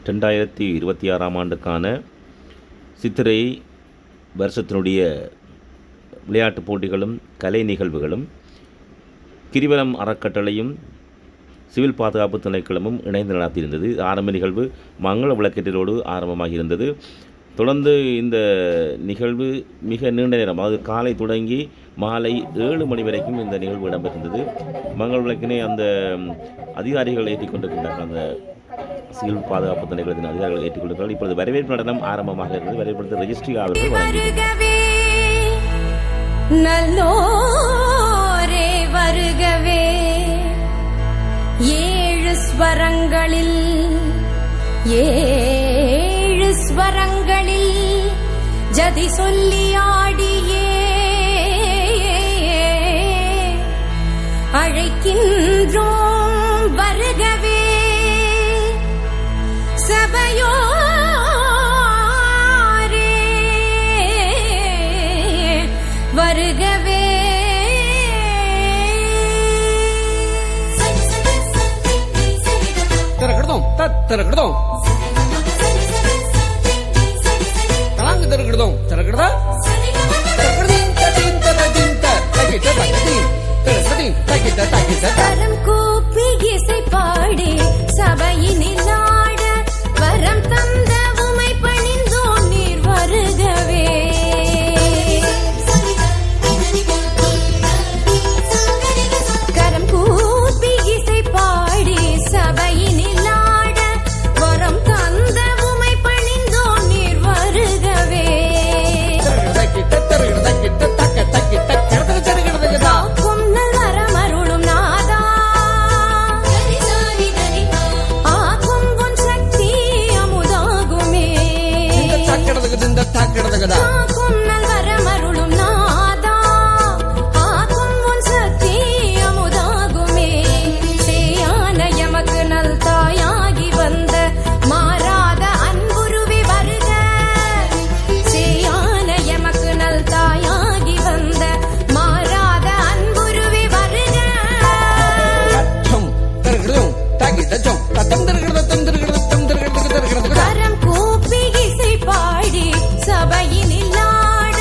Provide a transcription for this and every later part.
2026 ஆண்டுக்கான சித்திரை வருஷத்தினுடைய விளையாட்டுப் போட்டிகளும் கலை நிகழ்வுகளும் கிரிவலம் அறக்கட்டளையும் சிவில் பாதுகாப்பு திணைக்களமும் இணைந்து நடத்தியிருந்தது. ஆரம்ப நிகழ்வு மங்கள விளக்கேற்றலோடு ஆரம்பமாக இருந்தது. தொடர்ந்து இந்த நிகழ்வு மிக நீண்ட நேரம், அதாவது காலை தொடங்கி மாலை 7 மணி வரைக்கும் இந்த நிகழ்வு இடம்பெற்றிருந்தது. மங்கள விளக்கினை அந்த அதிகாரிகள் ஏற்றிக்கொண்டிருக்கின்றார்கள். அந்த சிவில் பாதுகாப்பு திணைக்களத்தின் அதிகாரிகள் ஏற்றிக்கொண்டிருக்கிறார்கள். இப்பொழுது வரவேற்பு நடனம் ஆரம்பமாக இருந்தது. வரவேற்பு ரெஜிஸ்ட்ரி அவர்கள் நல்லோரே வருகவே, 7 ஸ்வரங்களில் 7 ஸ்வரங்களில் ஜதி சொல்லி ஆடியே அழைக்கின்றோம் வருகவே. சபையோரே வருகவே. திறக்கடதும் திறக்கடதும் தலாங்கு திறக்கடதும் திறக்கடதா கரம் கூப்பி இசை பாடி சபையினில் ஆட வரம் தந்த உமை பணிந்தோம் நீர் வருகவே. கரம் கூப்பி இசை பாடி சபையினில் ஆட வரம் தந்த உமை பணிந்தோம் நீர் வருகவே. காக்கும் நல்வரமருளும் நாதா, ஆக்கும் உன் சக்தி அமுதாகுமே. காக்கும் நல்வரமருளும் நாதா, ஆக்கும் உன் சக்தி அமுதாகுமே. சேயான எமக்கு நல் தாயாகி வந்த மாறாத அன்புருவி வருக. சேயான எமக்கு நல் தாயாகி வந்த மாறாத அன்புருவி வருக. கரம் கூப்பி இசை பாடி சபையினில் ஆட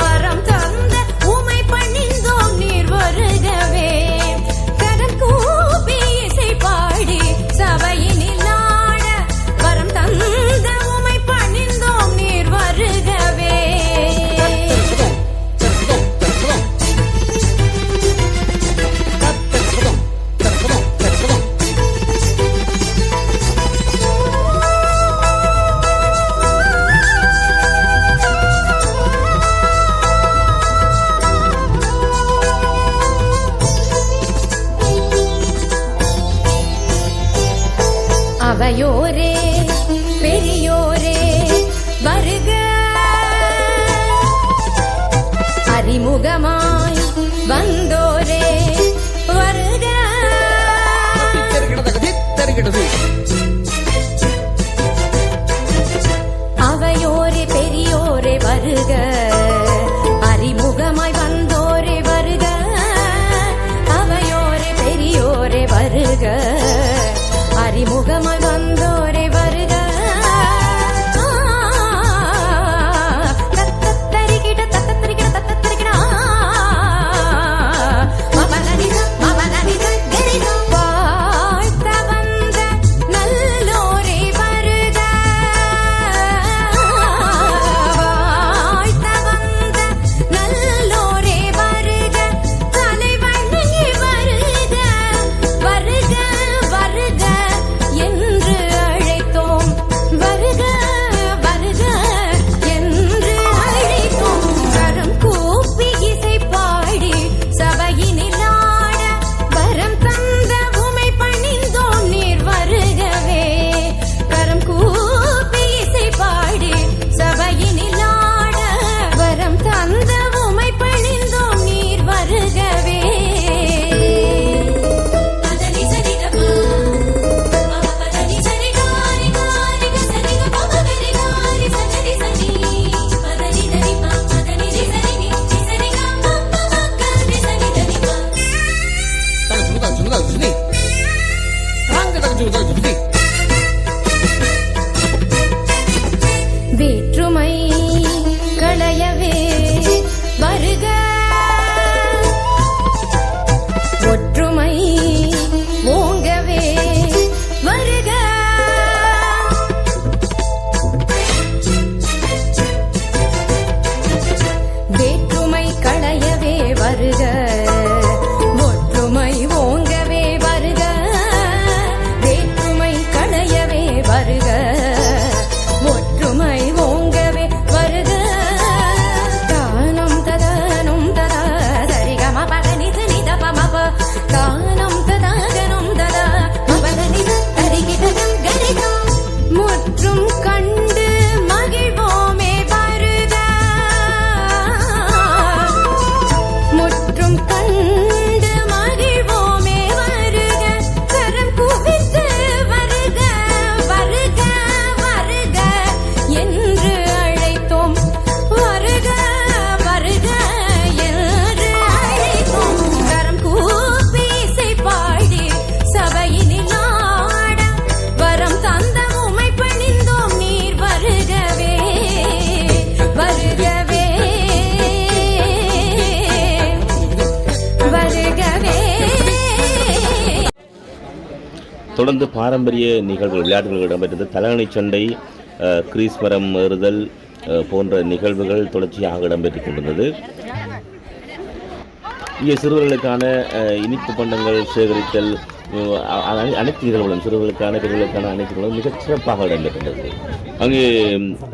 வரம் தந்த உமை பணிந்தோம் நீர் வருகவே. கரம் கூப்பி இசை பாடி சபையினில் ஆட வரம் தந்த உமை பணிந்தோம் நீர் வருகவே. அவையோரே பெரியோரே வருக, அறிமுகமாய் வந்தோரே வருக. அவையோரே பெரியோரே வருக, அறிமுகமாய் வந்தோரே வருக. அவையோரே பெரியோரே வருக, அறிமுகமாய் வந்தோரே வருக. தத்தத்தரிகிட தத்தத்தரிகிட தத்தத்தரிகிட தொடர்ந்து பாரம்பரிய நிகழ்வுகள் விளையாட்டுகள் இடம்பெற்றது. தலகணை சண்டை, கிரீஸ் மரம் ஏறுதல் போன்ற நிகழ்வுகள் தொடர்ச்சியாக இடம்பெற்றுக் கொண்டிருந்தது. இங்கே சிறுவர்களுக்கான இனிப்பு பண்டங்கள் சேகரித்தல் அனைத்து நிகழ்வுகளும் சிறுவர்களுக்கான பெரியர்களுக்கான அனைத்து நிகழ்வுகளும் மிகச் சிறப்பாக இடம்பெற்றிருந்தது. அங்கே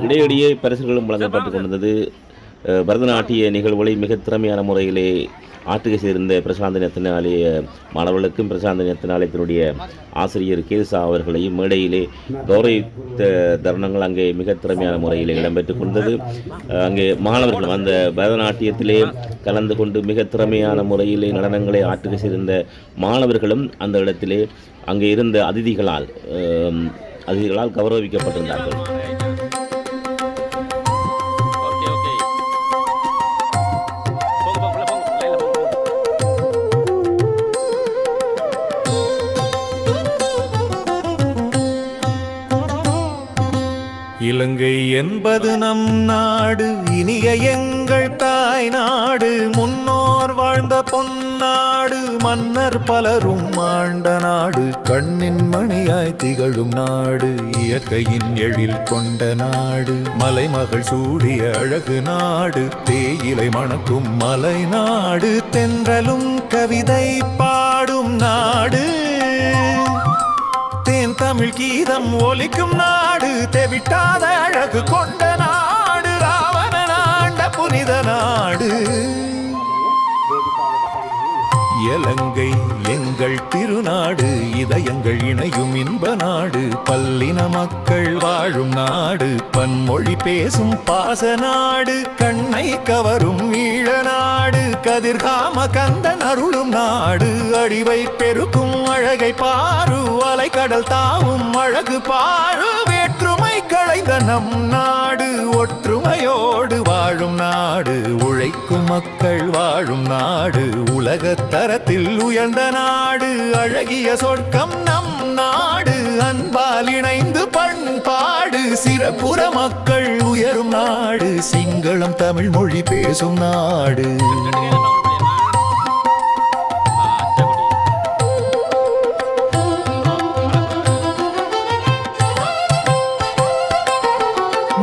இடையிடையே பரிசுகளும் வழங்கப்பட்டுக் கொண்டிருந்தது. பரதநாட்டிய நிகழ்வுகளை மிக திறமையான முறையிலே ஆற்றுகை சேர்ந்த பிரசாந்த நிறுத்தினாலய மாணவர்களுக்கும் பிரசாந்த நிறுத்தினாலயத்தினுடைய ஆசிரியர் கேசா அவர்களையும் மேடையிலே கௌரவித்த தருணங்கள் அங்கே மிக திறமையான முறையில் இடம்பெற்றுக் கொண்டது. அங்கே மாணவர்களும் அந்த பரதநாட்டியத்திலே கலந்து கொண்டு மிக திறமையான முறையிலே நடனங்களை ஆற்றுகை சேர்ந்த மாணவர்களும் அந்த இடத்திலே அங்கே இருந்த அதிதிகளால் கௌரவிக்கப்பட்டிருந்தார்கள். இலங்கை என்பது நம் நாடு, இனிய எங்கள் தாய் நாடு, முன்னோர் வாழ்ந்த பொன்னாடு, மன்னர் பலரும் ஆண்ட நாடு, கண்ணின் மணியாய் திகழும் நாடு, இயற்கையின் எழில் கொண்ட நாடு, மலைமகள் சூடிய அழகு நாடு, தேயிலை மணக்கும் மலை நாடு, தென்றலும் கவிதை பாடும் நாடு, தமிழ் கீதம் ஒலிக்கும் நாடு, தெவிட்டாத அழகு கொண்ட நாடு, ராவணன் ஆண்ட புனித நாடு. இலங்கை எங்கள் திருநாடு, இதயங்கள் இணையும் இன்ப நாடு, பல்லின மக்கள் வாழும் நாடு, பன்மொழி பேசும் பாச நாடு, கண்ணை கவரும் ஈழ நாடு, கதிர்காம கந்தன் அருளும் நாடு, அடிவை பெருக்கும் அழகை பாரு, அலைக்கடல் தாவும் அழகு பாரு, வேற்றுமை களைந்த நம் நாடு, ஒற்றுமையோடு வாழும் நாடு, உழைக்கும் மக்கள் வாழும் நாடு, உலகத் தரத்தில் உயர்ந்த நாடு, அழகிய சொர்க்கம் நம் நாடு, அன்பால் இணைந்து பண்பாடு, சிறப்புற மக்கள் உயரும் நாடு, சிங்களம் தமிழ் மொழி பேசும் நாடு.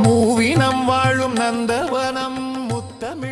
மூவினம் வாழும் நந்தவனம் முத்தமிழ்